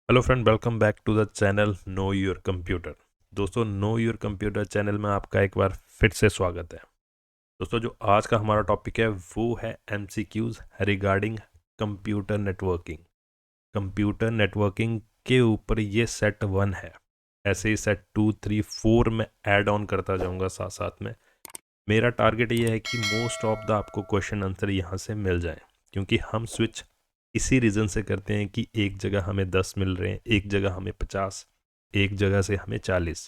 Hello friend, welcome back to the channel know your computer. दोस्तों, know your computer channel में आपका एक बार फिर से स्वागत है। दोस्तों, जो आज का हमारा टॉपिक है वो है MCQs regarding computer networking. Computer networking के ऊपर ये सेट 1 है। ऐसे ही सेट 2, 3, 4 में ऐड ऑन करता जाऊंगा साथ साथ में। मेरा टारगेट ये है कि मोस्ट ऑफ द आपको क्वेश्चन आंसर यहाँ से मिल जाए, क्योंकि हम स्विच इसी रीज़न से करते हैं कि एक जगह हमें 10 मिल रहे हैं, एक जगह हमें 50, एक जगह से हमें 40।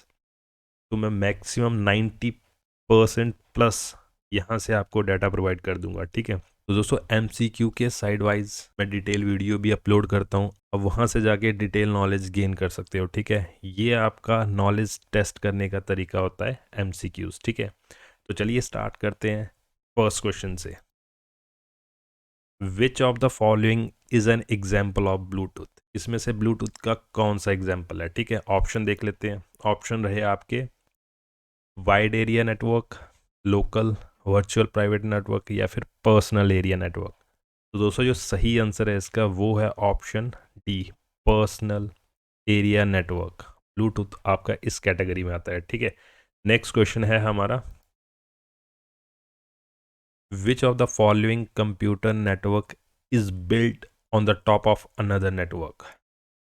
तो मैं मैक्सिमम 90% प्लस यहाँ से आपको डाटा प्रोवाइड कर दूंगा, ठीक है। तो दोस्तों, एमसीक्यू के साइड वाइज मैं डिटेल वीडियो भी अपलोड करता हूँ, अब वहाँ से जाके डिटेल नॉलेज गेन कर सकते हो, ठीक है। ये आपका नॉलेज टेस्ट करने का तरीका होता है एमसीक्यूज, ठीक है। तो चलिए स्टार्ट करते हैं फर्स्ट क्वेश्चन से। विच of the following is an example of Bluetooth? इसमें से ब्लूटूथ का कौन सा एग्जाम्पल है, ठीक है। ऑप्शन देख लेते हैं। ऑप्शन रहे आपके wide area network, local, virtual private network या फिर पर्सनल एरिया नेटवर्क। तो दोस्तों, जो सही आंसर है इसका वो है option D, personal area network. Bluetooth आपका इस कैटेगरी में आता है, ठीक है। नेक्स्ट क्वेश्चन है हमारा, which of the following computer network is built on the top of another network?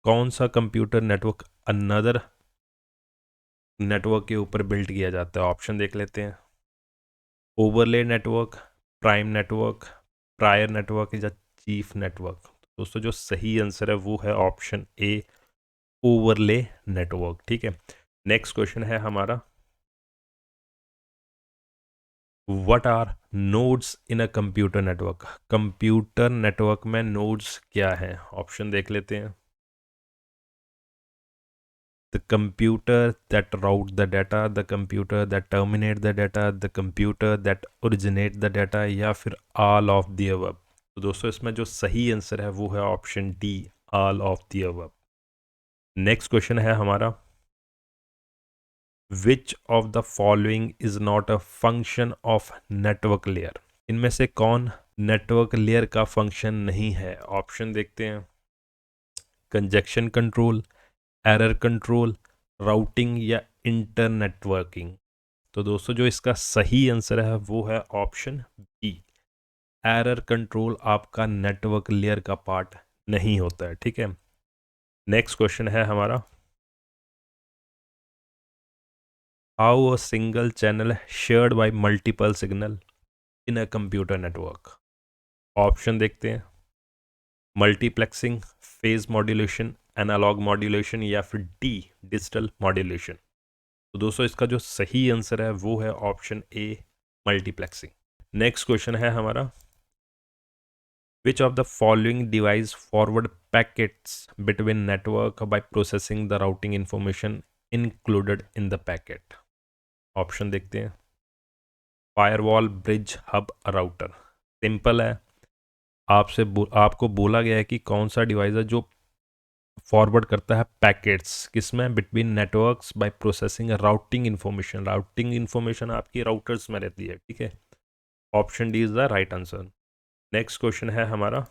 कौन सा कंप्यूटर नेटवर्क अनदर नेटवर्क के ऊपर बिल्ड किया जाता है? ऑप्शन देख लेते हैं। Overlay network, prime network, prior network या चीफ नेटवर्क। दोस्तों, जो सही आंसर है वो है ऑप्शन ए, ओवरले नेटवर्क, ठीक है। नेक्स्ट क्वेश्चन है हमारा, what are nodes in a computer network? Computer network में नोड्स क्या हैं? ऑप्शन देख लेते हैं। The computer that route the data, the computer that terminate the data, the computer that originate the data या फिर all of the above। तो दोस्तों, इसमें जो सही आंसर है वो है option D, all of the above। Next question है हमारा, which of the following is not a function of network layer? इनमें से कौन नेटवर्क लेयर का फंक्शन नहीं है? ऑप्शन देखते हैं। Congestion control, error control, routing या इंटर नेटवर्किंग। तो दोस्तों, जो इसका सही आंसर है वो है ऑप्शन बी, एरर कंट्रोल आपका नेटवर्क लेयर का पार्ट नहीं होता है, ठीक है। नेक्स्ट क्वेश्चन है हमारा, how a single channel shared by multiple signal in a computer network. Option देखते हैं। Multiplexing, phase modulation, analogue modulation या फिर डी, डिजिटल मॉड्यूलेशन। तो दोस्तों, इसका जो सही आंसर है वो है ऑप्शन ए, मल्टीप्लेक्सिंग। नेक्स्ट क्वेश्चन है हमारा, which of the following device forward packets between network by processing the routing information included in the packet? Option देखते हैं। Firewall, bridge, hub, router. Simple है। आपको बोला गया है कि कौन सा डिवाइस है जो फॉरवर्ड करता है पैकेट्स किसमें, between networks by processing routing information. Routing information आपकी राउटर्स में रहती है, ठीक है। Option D is the right answer. Next question है हमारा,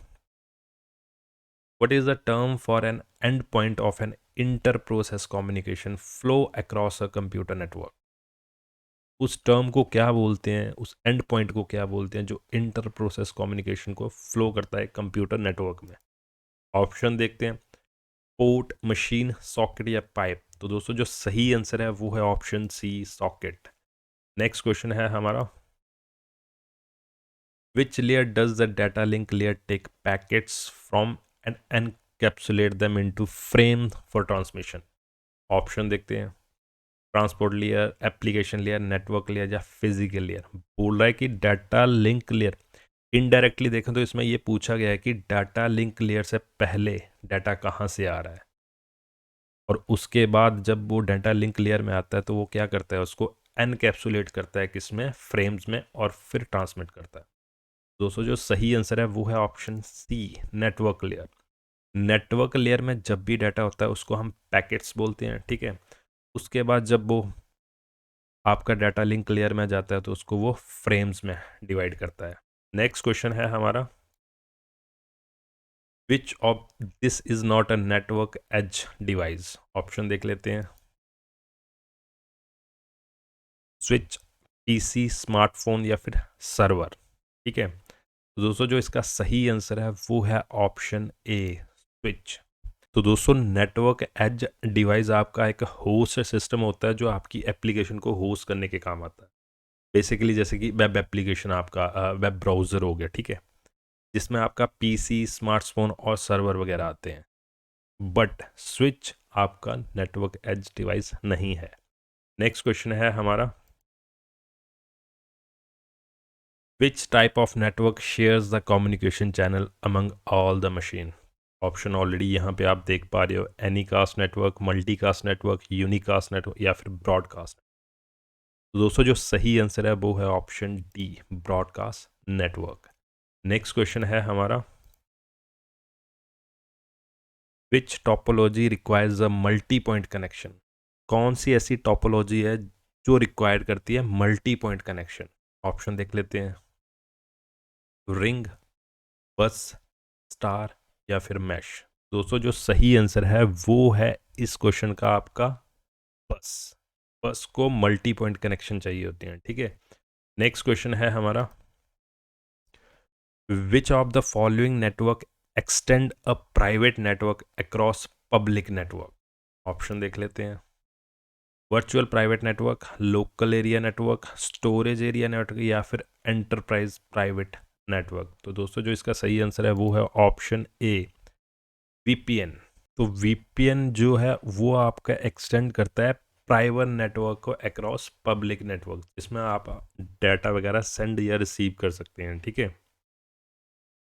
what is the term for an endpoint of an inter-process communication flow across a computer network? उस term को क्या बोलते हैं, उस एंड पॉइंट को क्या बोलते हैं जो इंटर प्रोसेस कम्युनिकेशन को फ्लो करता है कंप्यूटर नेटवर्क में? ऑप्शन देखते हैं। पोर्ट, मशीन, सॉकेट या पाइप। तो दोस्तों, जो सही आंसर है वो है option C, socket. Next question है हमारा, which layer does the data link layer take packets from and encapsulate them into frame for transmission? Option देखते हैं। Transport layer, application layer, network layer या फिजिकल लेयर। बोल रहा है कि data link layer. Indirectly देखें तो इसमें ये पूछा गया है कि डाटा लिंक लेयर से पहले डाटा कहाँ से आ रहा है, और उसके बाद जब वो डाटा लिंक लेयर में आता है तो वो क्या करता है, उसको एनकैप्सुलेट करता है किसमें, फ्रेम्स में, और फिर ट्रांसमिट करता है। दोस्तों, जो सही आंसर है वो है option C, network layer. Network layer में जब भी डाटा होता है उसको हम पैकेट्स बोलते हैं, ठीक है। उसके बाद जब वो आपका डाटा लिंक लेयर में जाता है तो उसको वो फ्रेम्स में डिवाइड करता है। नेक्स्ट क्वेश्चन है हमारा, which of this is not a network edge device? Option देख लेते हैं। स्विच, पीसी, स्मार्टफोन या फिर सर्वर। ठीक है, तो दोस्तों जो इसका सही आंसर है वो है ऑप्शन ए, स्विच। तो दोस्तों नेटवर्क एज डिवाइस आपका एक होस्ट सिस्टम होता है जो आपकी एप्लीकेशन को होस्ट करने के काम आता है। बेसिकली जैसे कि वेब एप्लीकेशन, आपका वेब ब्राउज़र हो गया, ठीक है, जिसमें आपका पीसी, स्मार्टफोन और सर्वर वगैरह आते हैं। बट स्विच आपका नेटवर्क एज डिवाइस नहीं है। नेक्स्ट क्वेश्चन है हमारा, which type of network shares the communication channel among all the machine? Option already यहाँ पे आप देख पा रहे हो, Anycast network, multicast network, unicast network या फिर ब्रॉडकास्ट। तो दोस्तों जो सही आंसर है वो है option D, broadcast network. Next question है हमारा, which topology requires a multi point connection? कौन सी ऐसी टोपोलॉजी है जो रिक्वायर करती है मल्टी पॉइंट कनेक्शन? ऑप्शन देख लेते हैं। रिंग, बस, स्टार या फिर मैश। दोस्तों जो सही आंसर है वो है इस क्वेश्चन का आपका बस। बस को मल्टी पॉइंट कनेक्शन चाहिए होती हैं, ठीक है। नेक्स्ट क्वेश्चन है हमारा, which of the following network extend a private network across public network? Option देख लेते हैं। Virtual private network, local area network, storage area network या फिर एंटरप्राइज प्राइवेट नेटवर्क। तो दोस्तों जो इसका सही आंसर है वो है ऑप्शन ए, वीपीएन। तो वीपीएन जो है वो आपका एक्सटेंड करता है प्राइवेट नेटवर्क को अक्रॉस पब्लिक नेटवर्क, जिसमें आप डाटा वगैरह सेंड या रिसीव कर सकते हैं, ठीक है।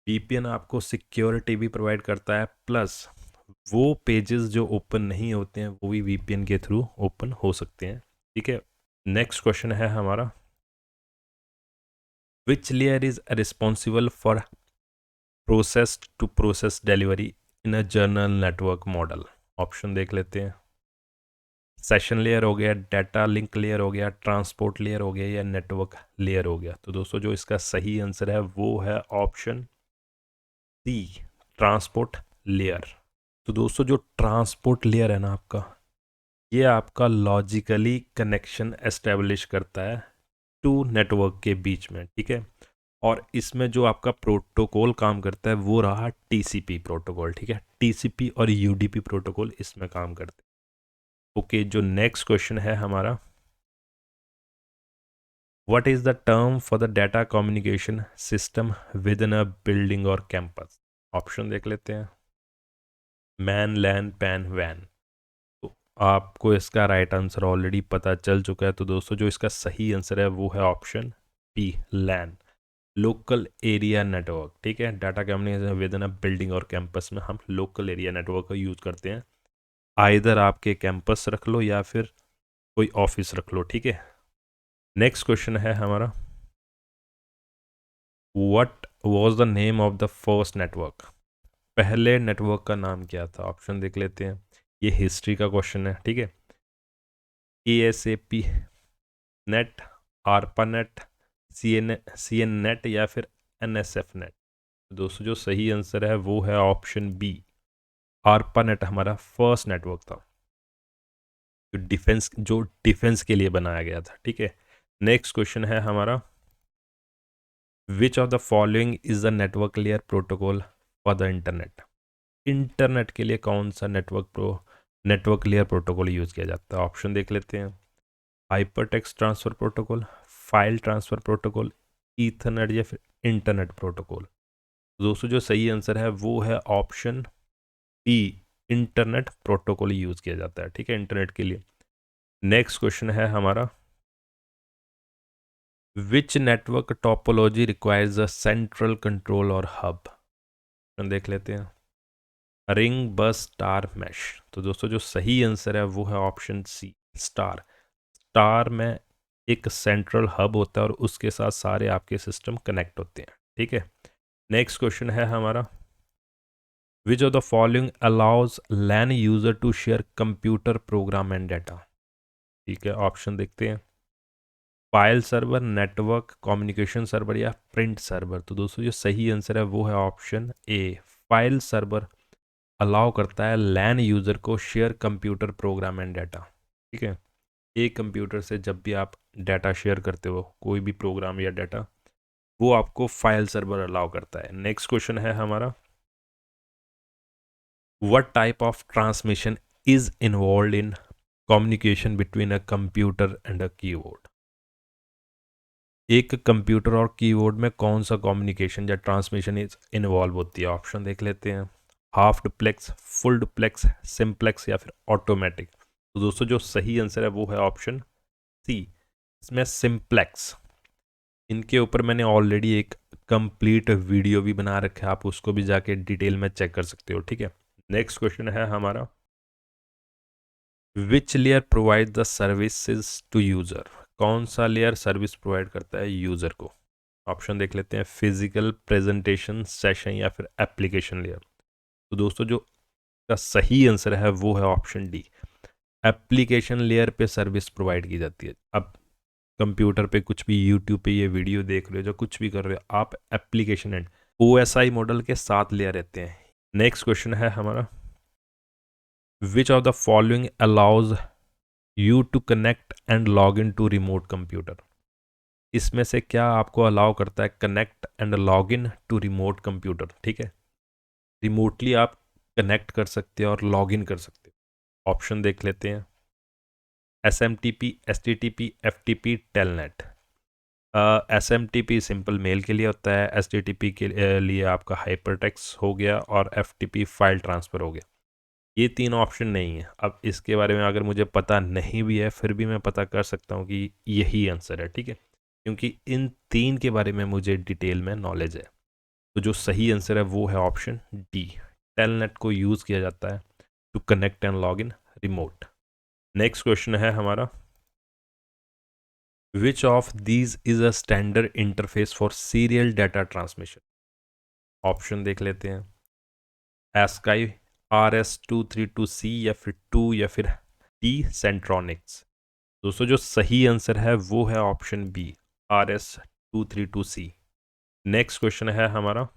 वीपीएन आपको सिक्योरिटी भी प्रोवाइड करता है, प्लस वो पेजेस जो ओपन नहीं होते हैं वो भी वीपीएन के थ्रू ओपन हो सकते हैं, ठीक है। नेक्स्ट क्वेश्चन है हमारा, which layer is responsible for process to process delivery in a general network model? Option देख लेते हैं। सेशन लेयर हो गया, डाटा लिंक लेयर हो गया, ट्रांसपोर्ट लेयर हो गया या नेटवर्क लेयर हो गया। तो दोस्तों जो इसका सही आंसर है वो है ऑप्शन सी, ट्रांसपोर्ट लेयर। तो दोस्तों जो ट्रांसपोर्ट लेयर है ना आपका, ये आपका लॉजिकली कनेक्शन एस्टेब्लिश करता है टू नेटवर्क के बीच में, ठीक है। और इसमें जो आपका प्रोटोकॉल काम करता है वो रहा टीसीपी प्रोटोकॉल, ठीक है। टीसीपी और यूडीपी प्रोटोकॉल इसमें काम करते हैं। ओके, जो नेक्स्ट क्वेश्चन है हमारा, what is the term for the data communication system with in a building और कैंपस? ऑप्शन देख लेते हैं। मैन, लैन, पैन, वैन। तो आपको इसका राइट आंसर ऑलरेडी पता चल चुका है। तो दोस्तों जो इसका सही आंसर है वो है ऑप्शन बी, लैन, लोकल एरिया नेटवर्क, ठीक है। Data communication with in a building और कैंपस में हम लोकल एरिया नेटवर्क का यूज़ करते हैं। आइदर आपके कैंपस रख लो या फिर कोई ऑफिस रख लो, ठीक है। नेक्स्ट क्वेश्चन है हमारा, what was the name of the first network? पहले नेटवर्क का नाम क्या था? ऑप्शन देख लेते हैं। ये हिस्ट्री का क्वेश्चन है, ठीक है। ASAP net, आरपा net, CN net या फिर NSF नेट। दोस्तों जो सही आंसर है वो है ऑप्शन बी, आरपा नेट हमारा फर्स्ट नेटवर्क था, जो डिफेंस के लिए बनाया गया था, ठीक है। नेक्स्ट क्वेश्चन है हमारा, which of the following is the network layer protocol for the internet? Internet के लिए कौन सा नेटवर्क लेयर प्रोटोकॉल यूज़ किया जाता है? ऑप्शन देख लेते हैं। Hyper text transfer protocol, file transfer protocol, Ethernet या फिर इंटरनेट प्रोटोकॉल। दोस्तों जो सही आंसर है वो है option B, internet protocol use किया जाता है, ठीक है, इंटरनेट के लिए। नेक्स्ट क्वेश्चन है हमारा, which network topology requires a central control और हब? देख लेते हैं। रिंग, बस, स्टार, मैश। तो दोस्तों जो सही आंसर है वो है ऑप्शन सी, स्टार। स्टार में एक सेंट्रल हब होता है और उसके साथ सारे आपके सिस्टम कनेक्ट होते हैं, ठीक है। नेक्स्ट क्वेश्चन है हमारा, which of the following allows LAN user to share computer program and data? ठीक है, ऑप्शन देखते हैं। File server, network communication server या प्रिंट सर्वर। तो दोस्तों जो सही आंसर है वो है option A, file server allow करता है लैन यूज़र को share computer program and data. ठीक है, एक कंप्यूटर से जब भी आप डाटा शेयर करते हो, कोई भी प्रोग्राम या डाटा, वो आपको फाइल सर्वर अलाउ करता है। नेक्स्ट क्वेश्चन है हमारा, what type of transmission is involve in communication between a computer and a keyboard. एक कंप्यूटर और कीबोर्ड में कौन सा कम्युनिकेशन या ट्रांसमिशन इज इन्वॉल्व होती है? ऑप्शन देख लेते हैं, half duplex, full duplex, simplex या फिर ऑटोमेटिक। तो दोस्तों जो सही आंसर है वो है ऑप्शन सी, इसमें सिंप्लेक्स। इनके ऊपर मैंने ऑलरेडी एक कंप्लीट वीडियो भी बना रखा है, आप उसको भी जाके डिटेल में चेक कर सकते हो। ठीक है, नेक्स्ट क्वेश्चन है हमारा, which layer provide the services to user. कौन सा लेयर सर्विस प्रोवाइड करता है यूज़र को? ऑप्शन देख लेते हैं, फिजिकल, प्रेजेंटेशन, सेशन या फिर एप्लीकेशन लेयर। तो दोस्तों जो का सही आंसर है वो है ऑप्शन डी, एप्लीकेशन लेयर पे सर्विस प्रोवाइड की जाती है। अब कंप्यूटर पे कुछ भी, यूट्यूब पे ये वीडियो देख रहे हो, जो कुछ भी कर रहे हो आप, एप्लीकेशन एंड OSI मॉडल के साथ लेयर रहते हैं। नेक्स्ट क्वेश्चन है हमारा, which of the following allows you to connect and log in to remote computer. इसमें से क्या आपको अलाउ करता है connect and log in to remote computer? ठीक है, रिमोटली आप कनेक्ट कर सकते हो और लॉग इन कर सकते हो। ऑप्शन देख लेते हैं, SMTP, STTP, FTP, telnet. SMTP simple mail के लिए होता है, STTP के लिए आपका हाइपरटेक्स्ट हो गया और FTP फाइल ट्रांसफ़र हो गया। ये तीन ऑप्शन नहीं है। अब इसके बारे में अगर मुझे पता नहीं भी है फिर भी मैं पता कर सकता हूँ कि यही आंसर है। ठीक है, क्योंकि इन तीन के बारे में मुझे डिटेल में नॉलेज है। तो जो सही आंसर है वो है ऑप्शन डी, टेलनेट को यूज़ किया जाता है to connect and log in remote. Next question है हमारा, which of these is a standard interface for serial data transmission. Option देख लेते हैं, एस्काई, RS232C या फिर 2 या फिर डी सेंट्रॉनिक्स। दोस्तों जो सही आंसर है वो है option B, RS232C। Next question है हमारा,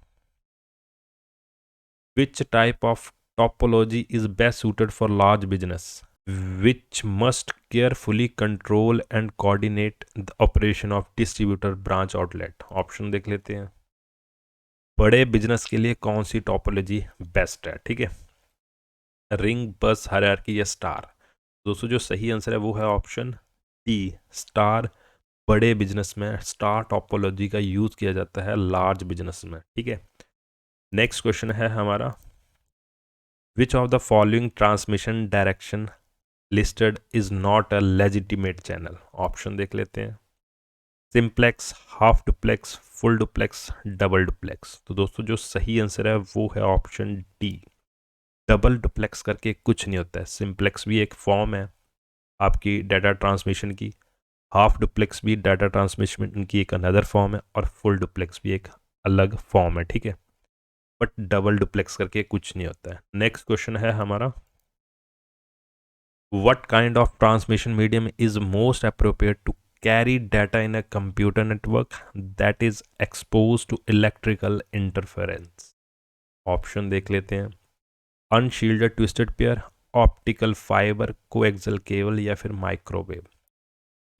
which type of topology is best suited for large business which must carefully control and coordinate the operation of distributor branch outlet. Option देख लेते हैं, बड़े बिजनेस के लिए कौन सी टॉपोलॉजी बेस्ट है? ठीक है, रिंग, बस, हायरार्की या स्टार। दोस्तों जो सही आंसर है वो है ऑप्शन डी, स्टार। बड़े बिजनेस में स्टार टॉपोलॉजी का यूज़ किया जाता है, लार्ज बिजनेस में। ठीक है, नेक्स्ट क्वेश्चन है हमारा, which of the following transmission direction listed is not a legitimate channel. Option देख लेते हैं, simplex, half duplex, full duplex, double duplex. तो दोस्तों जो सही आंसर है वो है ऑप्शन डी, डबल डुप्लेक्स करके कुछ नहीं होता है। सिंप्लेक्स भी एक फॉर्म है आपकी डाटा ट्रांसमिशन की, हाफ डुप्लेक्स भी डाटा ट्रांसमिशन की एक अनदर फॉर्म है, और फुल डुप्लेक्स भी एक अलग फॉर्म है। ठीक है, बट डबल डुप्लेक्स करके कुछ नहीं होता है। नेक्स्ट क्वेश्चन है हमारा, what kind of transmission medium is most appropriate to carry data in a computer network that is expose to electrical interference. Option देख लेते हैं, unshielded twisted pair, optical fibre, coaxial cable या फिर microwave.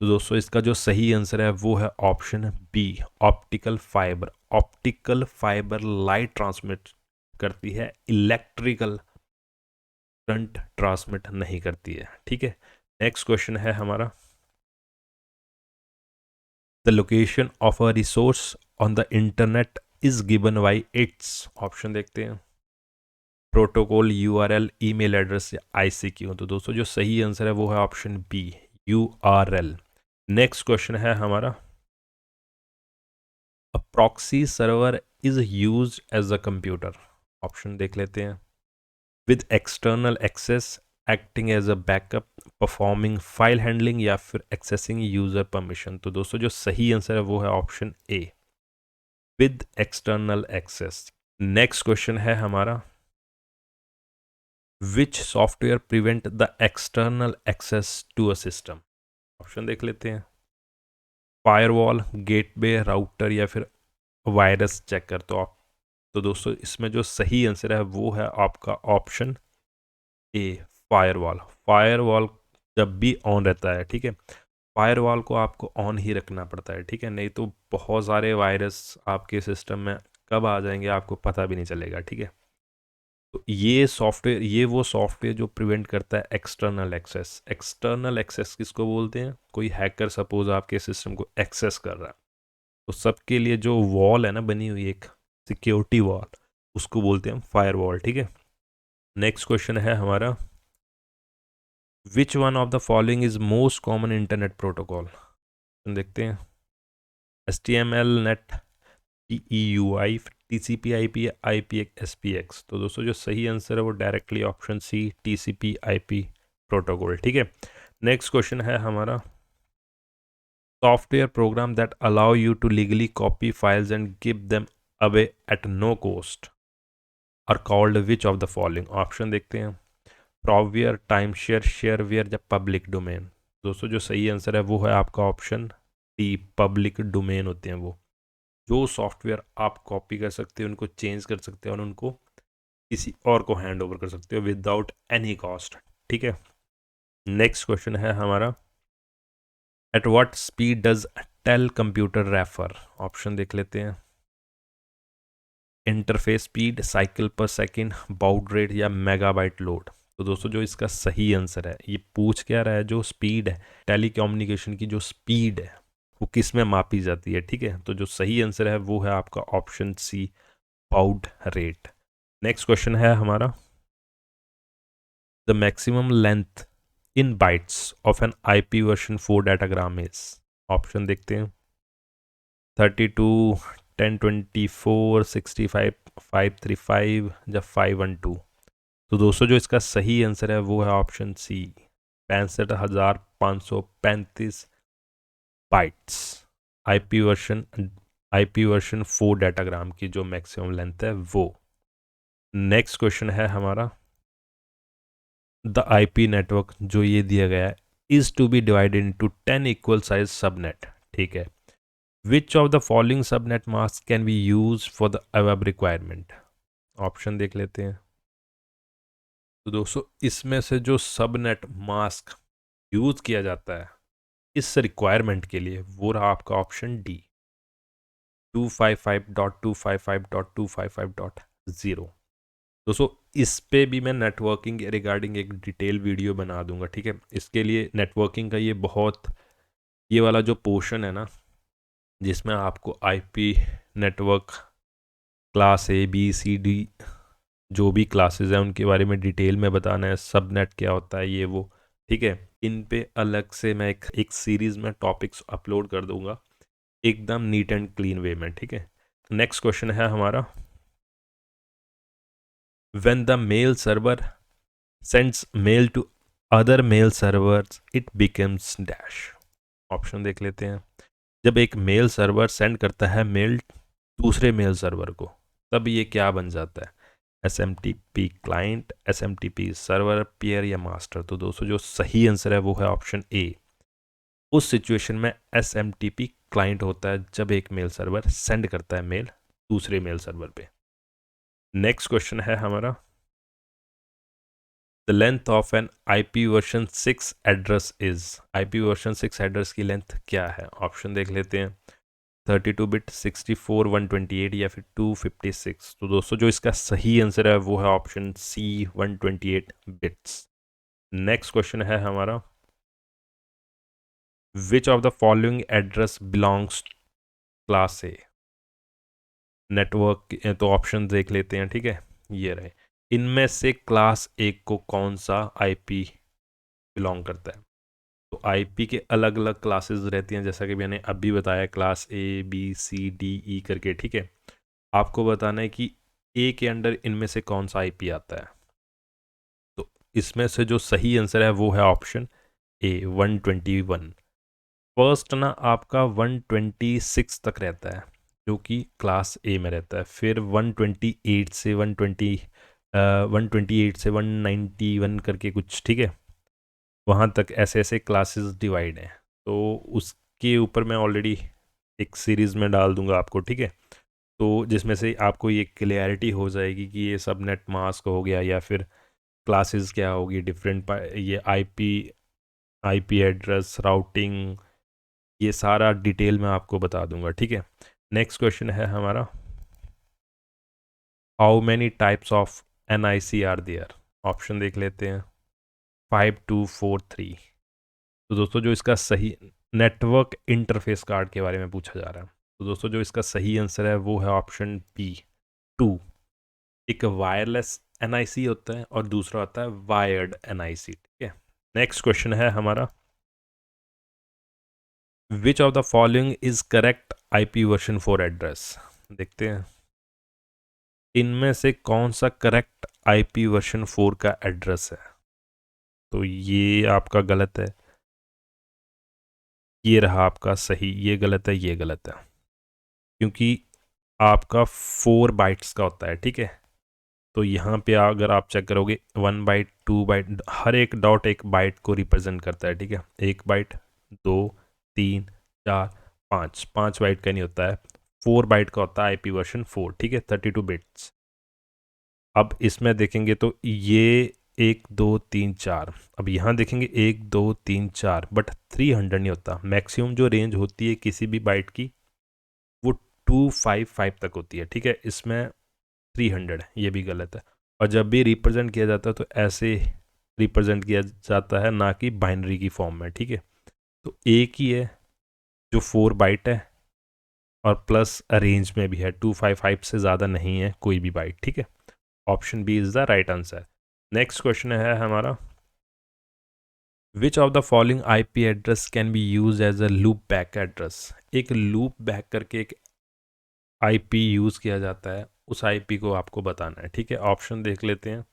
तो दोस्तों इसका जो सही आंसर है वो है option B, optical fibre. Optical fibre light transmit करती है, इलेक्ट्रिकल करंट ट्रांसमिट नहीं करती है। ठीक है, नेक्स्ट क्वेश्चन है हमारा, the location of a resource on the internet is given by its. Option देखते हैं, प्रोटोकॉल, URL, ईमेल एड्रेस या ICQ। तो दोस्तों जो सही आंसर है वो है option B, URL। Next question है हमारा, a proxy server is used as a computer. Option देख लेते हैं, with external access, acting as a backup, performing file handling या फिर एक्सेसिंग यूजर परमिशन। तो दोस्तों जो सही आंसर है वो है option A, with external access. Next question है हमारा, which software prevent the external access to a system. Option देख लेते हैं, फायरवॉल, गेटवे, राउटर या फिर वायरस चेकर। तो तो दोस्तों इसमें जो सही आंसर है वो है आपका ऑप्शन ए, फायरवॉल। फायरवॉल जब भी ऑन रहता है, ठीक है, फायरवॉल को आपको ऑन ही रखना पड़ता है, ठीक है, नहीं तो बहुत सारे वायरस आपके सिस्टम में कब आ जाएंगे आपको पता भी नहीं चलेगा, ठीक है। तो ये सॉफ्टवेयर, ये वो सॉफ्टवेयर जो प्रिवेंट करता है एक्सटर्नल एक्सेस। एक्सटर्नल एक्सेस किसको बोलते हैं? कोई हैकर सपोज आपके सिस्टम को एक्सेस कर रहा है, तो सबके लिए जो वॉल है ना बनी हुई एक सिक्योरिटी वॉल, उसको बोलते हैं फायरवॉल, ठीक है। नेक्स्ट क्वेश्चन है हमारा, which one of the following is most common internet protocol? देखते हैं, S T M L, net, T E U I, T C P I P, I P S P X. तो दोस्तों जो सही answer है वो directly option C, T C P I P protocol, ठीक है। नेक्स्ट क्वेश्चन है हमारा, software program that allow you to legally copy files and give them away at no cost are called which of the following? Option देखते हैं, प्रोवियर, time share, shareware या public domain. दोस्तों जो सही आंसर है वो है आपका ऑप्शन डी, पब्लिक डोमेन होते हैं वो। जो सॉफ्टवेयर आप कॉपी कर सकते हो, उनको चेंज कर सकते हो और उनको किसी और को हैंड ओवर कर सकते हो विदाउट एनी कॉस्ट, ठीक है। नेक्स्ट क्वेश्चन है हमारा, at what speed does tell computer refer? Option देख लेते हैं, interface speed, cycle per second, baud rate या मेगाबाइट लोड। तो दोस्तों जो इसका सही आंसर है, ये पूछ क्या रहा है, जो स्पीड है टेलीकम्युनिकेशन की, जो स्पीड है वो किस में मापी जाती है, ठीक है। तो जो सही आंसर है वो है आपका option C, baud rate. Next question है हमारा, the maximum length in bytes of an IP version 4 datagram is? Option देखते हैं, 32, 1024, 65, 535 या 512। तो दोस्तों जो इसका सही आंसर है वो है option C, 65,535 bytes. IP version 4 datagram की जो मैक्सिमम लेंथ है वो। नेक्स्ट क्वेश्चन है हमारा, द आईपी नेटवर्क जो ये दिया गया है is to be divided into 10 equal size subnet, ठीक है। Which of the following subnet mask can be use for the above requirement? Option देख लेते हैं। तो दोस्तों इसमें से जो सबनेट मास्क यूज किया जाता है इस रिक्वायरमेंट के लिए वो रहा आपका ऑप्शन डी, 255.255.255.0। दोस्तों इस पे भी मैं नेटवर्किंग के रिगार्डिंग एक डिटेल वीडियो बना दूंगा, ठीक है। इसके लिए नेटवर्किंग का ये वाला जो पोर्शन है ना, जिसमें आपको IP network class A B C D जो भी क्लासेस हैं उनके बारे में डिटेल में बताना है, सबनेट क्या होता है ये वो, ठीक है। इन पे अलग से मैं एक सीरीज में टॉपिक्स अपलोड कर दूंगा एकदम नीट एंड क्लीन वे में, ठीक है। नेक्स्ट क्वेश्चन है हमारा, when the mail server sends mail to other mail servers it becomes dash. Option देख लेते हैं, जब एक मेल सर्वर सेंड करता है मेल दूसरे मेल सर्वर को तब ये क्या बन जाता है? S M T P client, S M T P server, peer या मास्टर। तो दोस्तों जो सही आंसर है वो है ऑप्शन ए, उस सिचुएशन में S M T P client होता है जब एक मेल सर्वर सेंड करता है मेल दूसरे मेल सर्वर पे। नेक्स्ट क्वेश्चन है हमारा, the length of an IP version 6 address is? IP version 6 address की लेंथ क्या है? ऑप्शन देख लेते हैं, 32 बिट, 64, 128 या फिर 256। तो दोस्तों जो इसका सही आंसर है वो है option C, 128 bits. Next question है हमारा, which of the following address belongs class A? Network तो ऑप्शन देख लेते हैं, ठीक है, ये रहे, इनमें से क्लास ए को कौन सा आईपी बिलोंग करता है? तो आईपी के अलग अलग क्लासेस रहती हैं, जैसा कि मैंने अभी बताया, class A B C D E करके, ठीक है। आपको बताना है कि ए के अंडर इनमें से कौन सा आईपी आता है। तो इसमें से जो सही आंसर है वो है ऑप्शन ए, 121। फर्स्ट ना आपका 126 तक रहता है जो कि क्लास ए में रहता है, फिर 128 से 191 करके कुछ, ठीक है, वहाँ तक ऐसे ऐसे क्लासेस डिवाइड हैं। तो उसके ऊपर मैं ऑलरेडी एक सीरीज़ में डाल दूंगा आपको, ठीक है। तो जिसमें से आपको ये क्लियरिटी हो जाएगी कि ये सब नेट मास्क हो गया या फिर क्लासेस क्या होगी, डिफरेंट ये आईपी एड्रेस, राउटिंग, ये सारा डिटेल में आपको बता दूंगा, ठीक है। नेक्स्ट क्वेश्चन है हमारा, how many types of NIC are there. Option देख लेते हैं, 5243। तो दोस्तों जो इसका सही, नेटवर्क इंटरफेस कार्ड के बारे में पूछा जा रहा है, तो दोस्तों जो इसका सही आंसर है वो है ऑप्शन बी, 2। एक वायरलेस NIC होता है और दूसरा होता है वायर्ड NIC, ठीक है। नेक्स्ट क्वेश्चन है हमारा, which of the following is correct IP version 4 address. देखते हैं इनमें से कौन सा करेक्ट IP वर्जन 4 का एड्रेस है। तो ये आपका गलत है, ये रहा आपका सही, ये गलत है, ये गलत है, क्योंकि आपका 4 बाइट्स का होता है, ठीक है। तो यहाँ पे अगर आप चेक करोगे 1 बाइट, 2 बाइट, हर एक डॉट एक बाइट को रिप्रेजेंट करता है, ठीक है। 1 बाइट, 2, 3, 4, 5, 5 बाइट का नहीं होता है, 4 बाइट का होता है IP वर्जन 4, ठीक है, 32 बिट्स। अब इसमें देखेंगे तो ये 1 2 3 4, अब यहाँ देखेंगे 1 2 3 4, बट 300 नहीं होता। मैक्सिमम जो रेंज होती है किसी भी बाइट की वो 255 तक होती है, ठीक है। इसमें 300 है, ये भी गलत है। और जब भी रिप्रेजेंट किया जाता है तो ऐसे रिप्रेजेंट किया जाता है, ना कि बाइनरी की फॉर्म में, ठीक है। तो एक ही है जो 4 बाइट है और प्लस रेंज में भी है, 255 से ज़्यादा नहीं है कोई भी बाइट, ठीक है। Option B is the right answer. Next question है हमारा, which of the following IP address can be use as a loop back address. एक लूप बैक करके एक IP यूज़ किया जाता है, उस IP को आपको बताना है, ठीक है। ऑप्शन देख लेते हैं,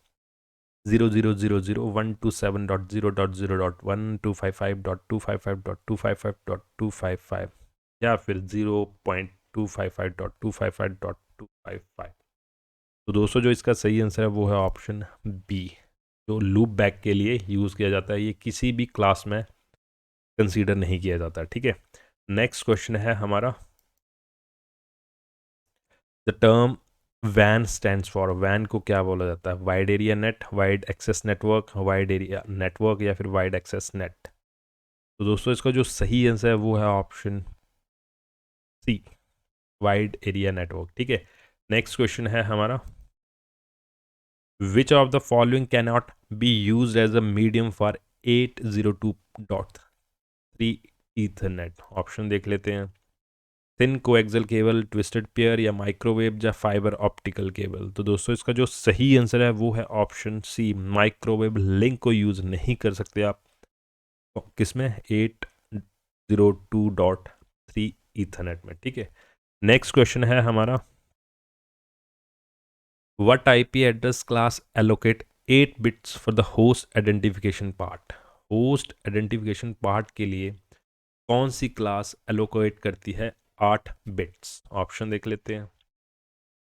0000, 127.0.0.1, 255.255.255.255 या फिर 0.255.255.255। तो दोस्तों जो इसका सही आंसर है वो है ऑप्शन बी, जो लूप बैक के लिए यूज़ किया जाता है, ये किसी भी क्लास में कंसीडर नहीं किया जाता, ठीक है। नेक्स्ट क्वेश्चन है हमारा, द टर्म वैन स्टैंड्स फॉर। वैन को क्या बोला जाता है, wide area net, wide access network, wide area network या फिर वाइड एक्सेस नेट। तो दोस्तों इसका जो सही आंसर है वो है option C, wide area network, ठीक है। नेक्स्ट क्वेश्चन है हमारा, which of the following can not be use as a medium for 802.3 Ethernet. Option देख लेते हैं, thin coaxial cable, twisted pair या माइक्रोवेव या फाइबर ऑप्टिकल केबल। तो दोस्तों इसका जो सही आंसर है वो है ऑप्शन सी, माइक्रोवेव लिंक को यूज़ नहीं कर सकते आप किसमें, 802.3 ईथरनेट में, ठीक है। नेक्स्ट क्वेश्चन है हमारा, what IP address class allocate 8 bits for the host identification part. Host identification part के लिए कौन सी क्लास एलोकेट करती है 8 बिट्स। ऑप्शन देख लेते हैं,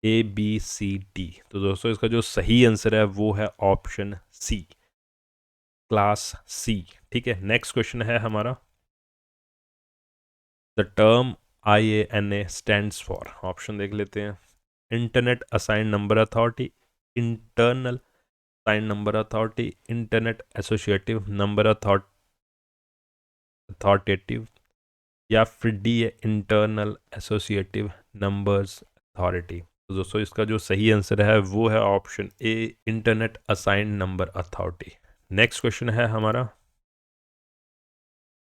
ABCD। तो दोस्तों इसका जो सही आंसर है वो है ऑप्शन सी, क्लास C, ठीक है। नेक्स्ट क्वेश्चन है हमारा, the term IANA stands for. Option देख लेते हैं, internet assign number authority, internal assign number authority, internet associative number authoritative या फिर डी है इंटरनल एसोसिएटिव नंबर्स अथॉरिटी। तो दोस्तों इसका जो सही आंसर है वो है ऑप्शन ए, internet assign number authority. Next question है हमारा,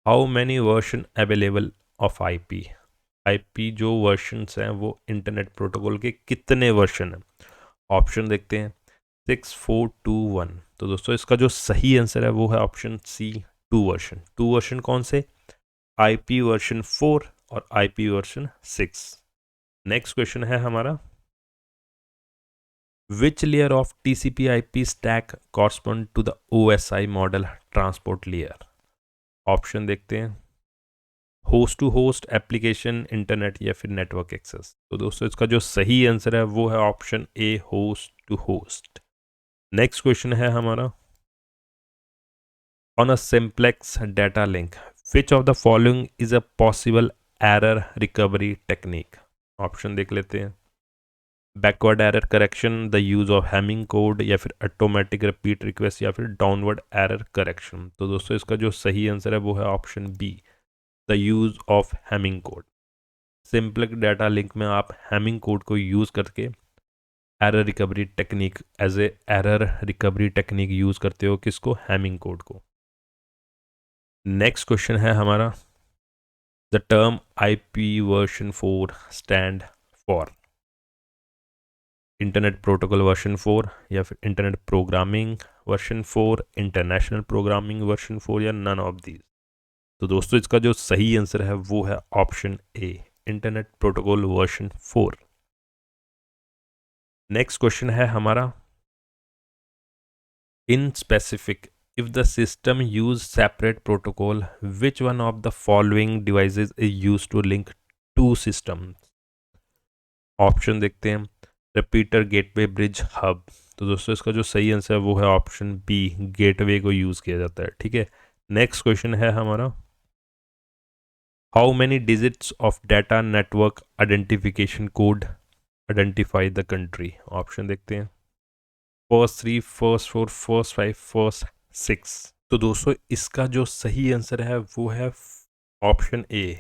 how many version available of IP जो वर्जन्स हैं वो इंटरनेट प्रोटोकॉल के कितने वर्जन हैं। ऑप्शन देखते हैं, 6, 4, 2, 1। तो दोस्तों इसका जो सही आंसर है वो है ऑप्शन सी, 2 वर्जन। 2 वर्जन कौन से, IP वर्जन 4 और IP वर्जन 6। नेक्स्ट क्वेश्चन है हमारा, which layer of TCP/IP stack correspond to the OSI model transport layer. Option देखते हैं, host to host, application, internet या फिर नेटवर्क एक्सेस। तो दोस्तों इसका जो सही आंसर है वो है option A, host to host. Next question है हमारा, on a simplex data link which of the following is a possible error recovery technique. Option देख लेते हैं, backward error correction, the use of Hamming code, या फिर automatic repeat request, या फिर downward error correction. तो दोस्तों इसका जो सही आंसर है वो है option B, the use of Hamming code. Simple data link में आप हैमिंग कोड को यूज़ करके error recovery technique as a error recovery technique use करते हो, किसको, हैमिंग कोड को। नेक्स्ट क्वेश्चन है हमारा, the term IPv4 stand for internet protocol version 4, या फिर internet programming version 4, international programming version 4, या नन ऑफ दीज। तो दोस्तों इसका जो सही आंसर है वो है ऑप्शन ए, internet protocol version 4। Next question है हमारा, in specific if the system use separate protocol, which one of the following devices is used to link two systems? Option देखते हैं, रिपीटर, गेटवे, ब्रिज, हब। तो दोस्तों इसका जो सही answer है वो है ऑप्शन बी, गेटवे को यूज़ किया जाता है। ठीक है, नेक्स्ट क्वेश्चन है हमारा, how many digits of data network identification code identify the country. Option देखते हैं, फर्स्ट 3, फर्स्ट 4, फर्स्ट 5, फर्स्ट 6। तो दोस्तों इसका जो सही आंसर है वो है ऑप्शन ए,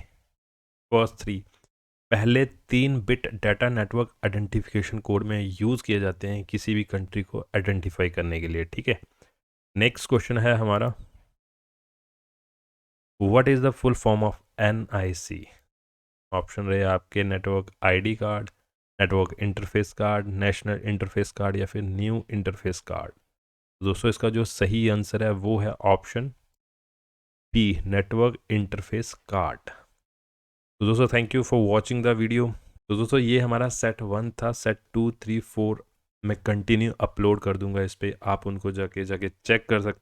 फर्स्ट 3। पहले 3 bit data network identification code में यूज़ किए जाते हैं किसी भी कंट्री को आइडेंटिफाई करने के लिए। ठीक है, नेक्स्ट क्वेश्चन है हमारा, what is the full form of NIC। Option रहे आपके, network ID card, network interface card, national interface card, या फिर न्यू इंटरफेस कार्ड। दोस्तों इसका जो सही आंसर है वो है option B, network interface card. तो दोस्तों thank you for watching the video. तो दोस्तों ये हमारा सेट 1 था, सेट 2, 3, 4 मैं कंटिन्यू अपलोड कर दूंगा इस पर, आप उनको जाके चेक कर सकते